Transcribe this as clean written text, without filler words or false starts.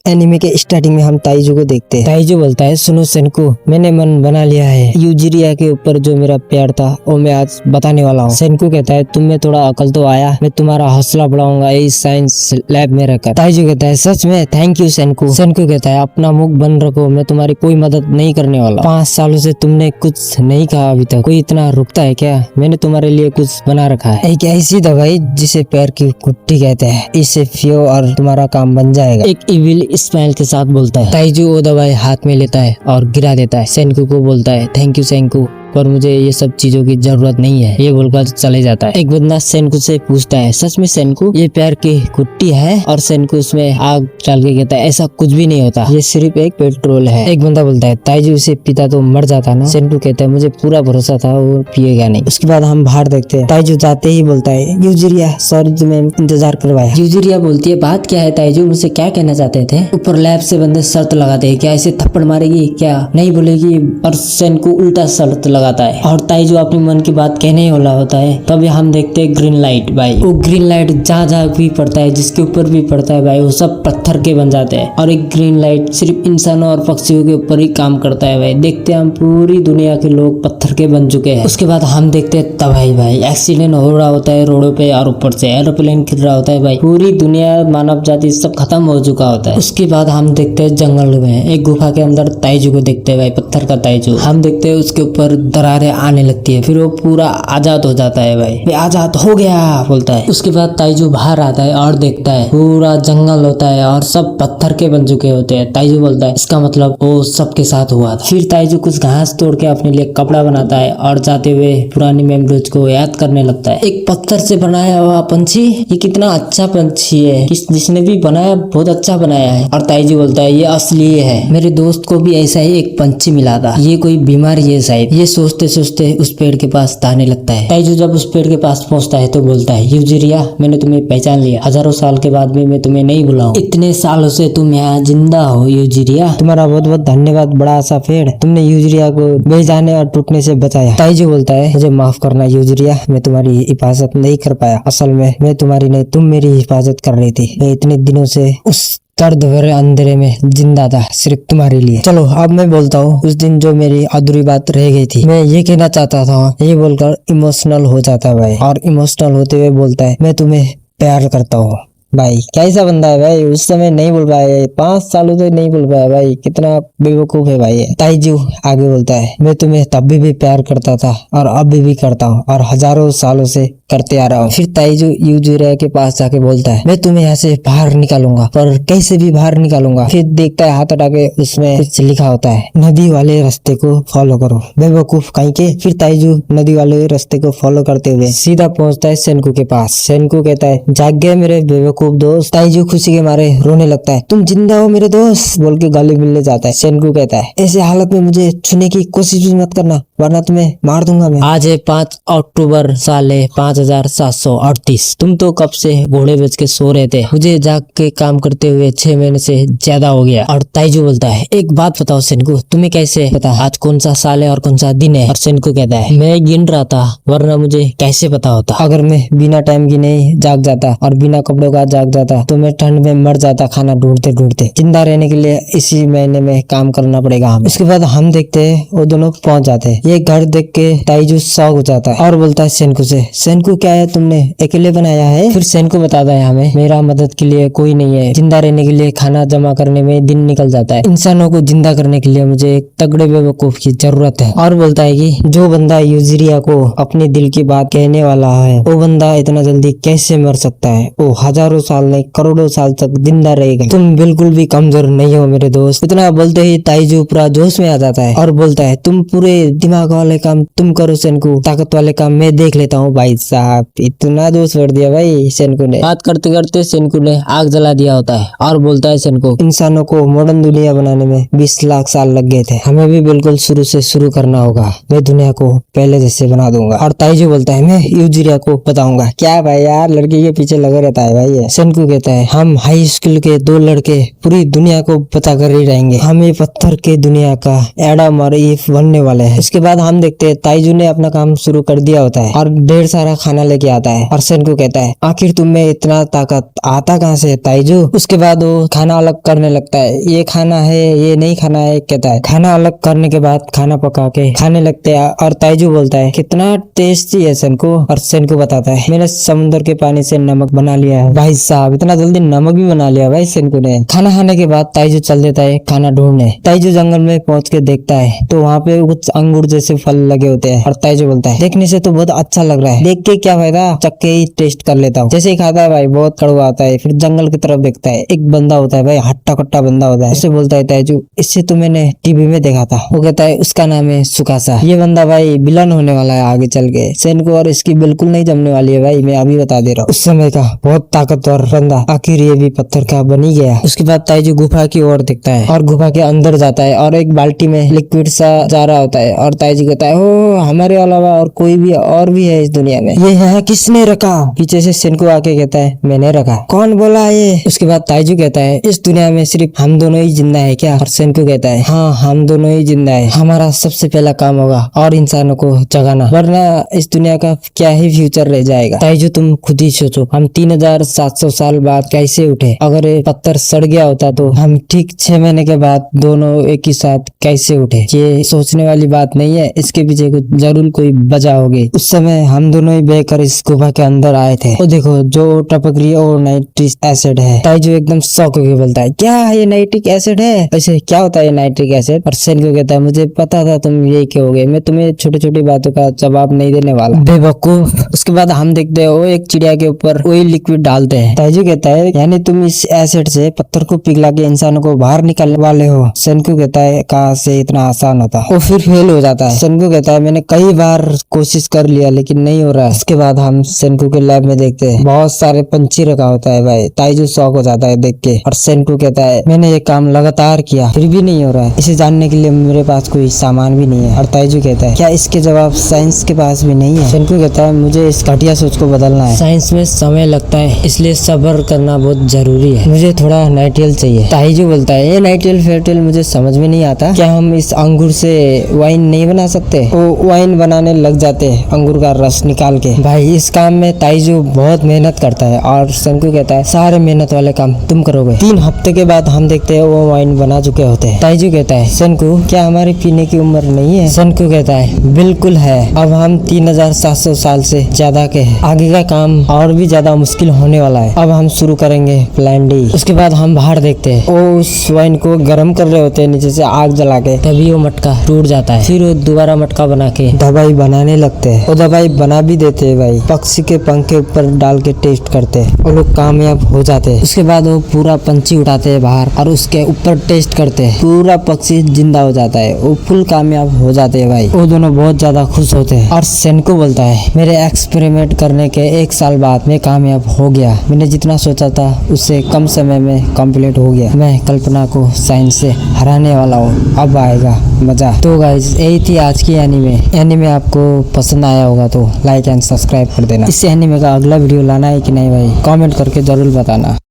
Anime के starting में हम ताइजू को देखते हैं। ताइजू बोलता है, सुनो सेनकू, मैंने मन बना लिया है। यूजिरिया के ऊपर जो मेरा प्यार था वो मैं आज बताने वाला हूँ। सेनकू कहता है, तुम में थोड़ा अकल तो आया, मैं तुम्हारा हौसला बढ़ाऊंगा इस साइंस लैब में रहकर। ताइजू कहता है, सच में? Thank you सेनकू। सेनकू कहता है, अपना मुख बंद रखो, मैं तुम्हारी कोई मदद नहीं करने वाला। 5 सालों से तुमने कुछ नहीं कहा अभी तक, कोई इतना रुकता है क्या? मैंने तुम्हारे लिए कुछ बना रखा है, एक ऐसी दवाई जिसे पैर की कुट्टी कहते हैं, इससे पियो और तुम्हारा काम बन जाएगा। एक इविल स्माइल के साथ बोलता है। ताइजू वो दवाई हाथ में लेता है और गिरा देता है। सेनकू को बोलता है, थैंक यू सेनकू, पर मुझे ये सब चीजों की जरूरत नहीं है, ये बोलकर चले जाता है। एक बंदा सेनकू से पूछता है, सच में सेनकू ये प्यार की कुट्टी है? और सेनकू उसमें आग डाल के कहता है, ऐसा कुछ भी नहीं होता, ये सिर्फ एक पेट्रोल है। एक बंदा बोलता है, ताइजू इसे पीता तो मर जाता ना। सेनकू कहता है, मुझे पूरा भरोसा था वो पिएगा नहीं। उसके बाद हम बाहर देखते हैं। ताइजू जाते ही बोलता है, यूजिरिया सॉरी तुम्हें इंतजार करवाया। यूजिरिया बोलती है, बात क्या है ताइजू, मुझसे क्या कहना चाहते थे? ऊपर लैब से बंदे शर्त लगाते हैं, क्या इसे थप्पड़ मारेगी क्या नहीं बोलेगी, पर सेनकू उल्टा शर्त लगाता है और ताइजू अपनी मन की बात कहने ही वाला होता है। तभी हम देखते हैं ग्रीन लाइट। भाई वो ग्रीन लाइट जहाँ जहाँ भी पड़ता है, जिसके ऊपर भी पड़ता है भाई, वो सब पत्थर के बन जाते हैं। और एक ग्रीन लाइट सिर्फ इंसानों और पक्षियों के ऊपर ही काम करता है भाई। देखते हैं हम पूरी दुनिया के लोग पत्थर के बन चुके हैं। उसके बाद हम देखते हैं तबाही भाई, एक्सीडेंट हो रहा होता है रोडों पे और ऊपर से एरोप्लेन गिर रहा होता है भाई। पूरी दुनिया मानव जाति सब खत्म हो चुका होता है। उसके बाद हम देखते हैं जंगल में एक गुफा के अंदर ताइजू को देखते हैं भाई, पत्थर का ताइजू। हम देखते हैं उसके ऊपर दरारें आने लगती है, फिर वो पूरा आजाद हो जाता है भाई, मैं आजाद हो गया बोलता है। उसके बाद ताइजू बाहर आता है और देखता है पूरा जंगल होता है और सब पत्थर के बन चुके होते हैं। ताइजू बोलता है, इसका मतलब वो सबके साथ हुआ था। फिर ताइजू कुछ घास तोड़ के अपने लिए कपड़ा बनाता है और जाते हुए पुरानी मेमोरीज को याद करने लगता है। एक पत्थर से बनाया हुआ पंछी, ये कितना अच्छा पंछी है, जिसने भी बनाया बहुत अच्छा बनाया है। और ताइजू बोलता है, ये असली है, मेरे दोस्त को भी ऐसा ही एक पंछी मिला था, ये कोई बीमारी है शायद। ये सोचते सोचते उस पेड़ के पास आने लगता है। ताइजू जब उस पेड़ के पास पहुंचता है तो बोलता है, यूजिरिया मैंने तुम्हें पहचान लिया, हजारों साल के बाद भी मैं तुम्हें नहीं भुलाऊं। इतने सालों से तुम यहाँ जिंदा हो यूजिरिया, तुम्हारा बहुत बहुत धन्यवाद बड़ा सा पेड़, तुमने यूजिरिया को बेजाने और टूटने से बचाया। ताइजू बोलता है, मुझे माफ करना यूजिरिया, मैं तुम्हारी हिफाजत नहीं कर पाया, असल में मैं तुम्हारी नहीं तुम मेरी हिफाजत कर रही थी। मैं इतने दिनों से उस दर्द भरे अंधेरे में जिंदा था सिर्फ तुम्हारे लिए। चलो अब मैं बोलता हूँ उस दिन जो मेरी अधूरी बात रह गई थी, मैं ये कहना चाहता था। ये बोलकर इमोशनल हो जाता है भाई, और इमोशनल होते हुए बोलता है, मैं तुम्हें प्यार करता हूँ। भाई कैसा बंदा है भाई, उस समय नहीं बोल पाया, 5 सालों से नहीं बोल पाया भाई, कितना बेवकूफ है भाई। ताइजू आगे बोलता है, मैं तुम्हें तब भी प्यार करता था और अभी भी करता हूँ और हजारों सालों से करते आ रहा हूँ। फिर ताइजू यूजिरिया के पास जाके बोलता है, मैं तुम्हें यहाँ से बाहर निकालूंगा, पर कैसे भी बाहर निकालूंगा। फिर देखता है हाथ हटा के उसमें कुछ लिखा होता है, नदी वाले रास्ते को फॉलो करो। बेवकूफ कहीं के। फिर ताइजू नदी वाले रास्ते को फॉलो करते हुए सीधा पहुंचता है सेनकू के पास। सेनकू कहता है, जाग गए मेरे बेवकूफ दोस्त। ताइजू खुशी के मारे रोने लगता है, तुम जिंदा हो मेरे दोस्त बोल के गले मिलने जाता है। सेनकू कहता है, ऐसे हालत में मुझे छूने की कोशिश भी मत करना, वरना तुम्हें मार दूंगा मैं। आज है 5 अक्टूबर साले 5738। तुम तो कब से घोड़े बेच के सो रहे थे, मुझे जाग के काम करते हुए 6 महीने से ज्यादा हो गया। और ताइजू बोलता है, एक बात बताओ सेनकू, तुम्हें कैसे पता आज कौन सा साल है और कौन सा दिन है? और सेनकू कहता है, मैं गिन रहा था, वरना मुझे कैसे पता होता। अगर मैं बिना टाइम गिने जाग जाता और बिना कपड़ों का जाग जाता तो मैं ठंड में मर जाता खाना ढूंढते ढूंढते। जिंदा रहने के लिए इसी महीने में काम करना पड़ेगा हमें। उसके बाद हम देखते हैं वो दोनों पहुंच जाते हैं। ये घर देख के ताइजू शॉक हो जाता है और बोलता है सेनकू से, सेनकू क्या है तुमने अकेले बनाया है? फिर सेनकू बताता है, हमें मेरा मदद के लिए कोई नहीं है, जिंदा रहने के लिए खाना जमा करने में दिन निकल जाता है, इंसानों को जिंदा करने के लिए मुझे एक तगड़े बेवकूफ की जरूरत है। और बोलता है कि जो बंदा यूजिरिया को अपने दिल की बात कहने वाला है, वो बंदा इतना जल्दी कैसे मर सकता है? वो हजारों साल नहीं करोड़ों साल तक जिंदा रहेगा। तुम बिल्कुल भी कमजोर नहीं हो मेरे दोस्त। इतना बोलते ही ताइजू पूरा जोश में आ जाता है और बोलता है, तुम पूरे दिमाग वाले काम तुम करो सेनकू, ताकत वाले काम मैं देख लेता हूँ। भाई साहब इतना जोश भर दिया भाई सेनकू ने। बात करते करते सेनकू ने आग जला दिया होता है और बोलता है सेनकू, इंसानों को मॉडर्न दुनिया बनाने में 20 लाख साल लग गए थे, हमें भी बिल्कुल शुरू से शुरू करना होगा, मैं दुनिया को पहले जैसे बना दूंगा। और ताइजू बोलता है, मैं यूजिरिया को बताऊंगा। क्या भाई यार, लड़की के पीछे लगा रहता है भाई। सेनकू कहता है, हम हाई स्कूल के 2 लड़के पूरी दुनिया को बता कर ही रहेंगे, हम ये पत्थर के दुनिया का एडम और ईव बनने वाले हैं। इसके बाद हम देखते हैं ताइजू ने अपना काम शुरू कर दिया होता है और ढेर सारा खाना लेके आता है और सेनको कहता है आखिर तुम में इतना ताकत आता कहाँ से ताइजू। उसके बाद वो खाना अलग करने लगता है, ये खाना है ये नहीं खाना है कहता है। खाना अलग करने के बाद खाना पका के खाने लगते हैं और ताइजू बोलता है कितना टेस्टी है सेनको, और सेनको बताता है मैंने समुद्र के पानी से नमक बना लिया है। भाई साहब इतना जल्दी नमक भी बना लिया भाई सेनको ने। खाना खाने के बाद ताइजू चल देता है खाना ढूंढने। ताइजू जंगल में पहुंच के देखता है तो वहाँ पे कुछ अंगूर जैसे फल लगे होते हैं और ताइजू बोलता है देखने से तो बहुत अच्छा लग रहा है, देख के क्या फायदा, चक्के ही टेस्ट कर लेता हूँ। जैसे ही खाता है भाई बहुत कड़वा आता है। फिर जंगल की तरफ देखता है, एक बंदा होता है भाई, हट्टा कट्टा बंदा होता है। उससे बोलता है ताइजू इससे तो मैंने टीवी में देखा था। वो कहता है उसका नाम है सुकासा, ये बंदा भाई विलन होने वाला है आगे चल के। सेनको और इसकी बिल्कुल नहीं जमने वाली है भाई, मैं अभी बता दे रहा हूँ। उस समय का बहुत ताकतवर बंदा आखिर ये भी पत्थर का बन ही गया। उसके बाद ताइजू गुफा की ओर दिखता है और गुफा के अंदर जाता है और एक बाल्टी में लिक्विड सा जा रहा होता है और ताइजू कहता है ओ हमारे अलावा और कोई भी और भी है इस दुनिया में, ये है किसने रखा। पीछे से सेनको आके कहता है मैंने रखा। कौन बोला ये। उसके बाद ताइजू कहता है इस दुनिया में सिर्फ हम दोनों ही जिंदा है क्या। और सेनको कहता है हाँ हम दोनों ही जिंदा है, हमारा सबसे पहला काम होगा और इंसानों को जगाना, वरना इस दुनिया का क्या ही फ्यूचर रह जाएगा। ताइजू तुम खुद ही सोचो हम 3700 साल बाद कैसे उठे, अगर ये पत्थर सड़ गया होता तो हम ठीक 6 महीने के बाद दोनों एक ही साथ कैसे उठे। ये सोचने वाली बात नहीं है, इसके पीछे कुछ जरूर कोई वजह होगी। उस समय हम दोनों ही बहकर इस गुफा के अंदर आए थे। वो देखो जो टपक रही है वो नाइट्रिक एसिड है। ताइजू एकदम शॉक होकर बोलता है क्या ये नाइट्रिक एसिड है, वैसे क्या होता है नाइट्रिक एसिड। और सेनको कहता है मुझे पता था तुम यही कहोगे, मैं तुम्हें छोटी छोटी बातों का जवाब नहीं देने वाला बेवकूफ। उसके बाद हम देखते हो एक चिड़िया के ऊपर वही लिक्विड डालते हैं। ताइजू कहता है यानी तुम इस एसिड से पत्थर को पिघला के इंसानों को बाहर निकालने वाले हो। सेनको कहता है कहाँ से इतना आसान होता। वो फिर फेल हो जाता है। सेनको कहता है मैंने कई बार कोशिश कर लिया लेकिन नहीं हो रहा है। उसके बाद हम सेनको के लैब में देखते हैं बहुत सारे पंछी रखा होता है भाई। ताइजू शॉक हो जाता है देख के और सेनको कहता है मैंने ये काम लगातार किया फिर भी नहीं हो रहा है, इसे जानने के लिए मेरे पास कोई सामान भी नहीं है। और ताइजू कहता है क्या इसके जवाब साइंस के पास भी नहीं है। सेनको कहता है मुझे इस घटिया सोच को बदलना है, साइंस में समय लगता है इसलिए सब्र करना बहुत जरूरी है, मुझे थोड़ा नाइट्रियल चाहिए। ताइजू बोलता है ये नाइट्रियल फेट्रियल मुझे समझ में नहीं आता, क्या हम इस अंगूर से वाइन नहीं बना सकते। वो वाइन बनाने लग जाते हैं अंगूर का रस निकाल के। भाई इस काम में ताइजू बहुत मेहनत करता है और सेनको कहता है सारे मेहनत वाले काम तुम करोगे। 3 हफ्ते के बाद हम देखते हैं वो वाइन बना चुके होते हैं। ताइजू कहता है सेनको क्या हमारी पीने की उम्र नहीं है। सेनको कहता है बिल्कुल है, अब हम 3700 साल से ज्यादा के हैं, आगे का काम और भी ज्यादा मुश्किल होने वाला है, अब हम शुरू करेंगे प्लान डी। उसके बाद हम बाहर देखते हैं वो उस वाइन को गर्म कर रहे होते हैं नीचे से आग जला के, तभी वो मटका टूट जाता है। फिर वो दोबारा मटका बना के दवाई बनाने लगते हैं। वो दवाई बना भी देते हैं भाई, पक्षी के पंख के ऊपर डाल के टेस्ट करते हैं, वो लोग कामयाब हो जाते हैं। उसके बाद वो पूरा पंछी उठाते हैं बाहर और उसके ऊपर टेस्ट करते हैं, पूरा पक्षी जिंदा हो जाता है, वो फुल कामयाब हो जाते हैं भाई। वो दोनों बहुत ज्यादा खुश होते हैं और सेनको बोलता है मेरे एक्सपेरिमेंट करने के 1 साल बाद मैं कामयाब हो गया, मैंने जितना सोचा था उससे कम समय में कंप्लीट हो गया, मैं कल्पना को साइंस से हराने वाला हूँ, अब आएगा मजा। तो गाइस यही थी आज की एनीमे आपको पसंद आया होगा तो लाइक एंड सब्सक्राइब कर देना। इस एनीमे का अगला वीडियो लाना है कि नहीं भाई कमेंट करके जरूर बताना।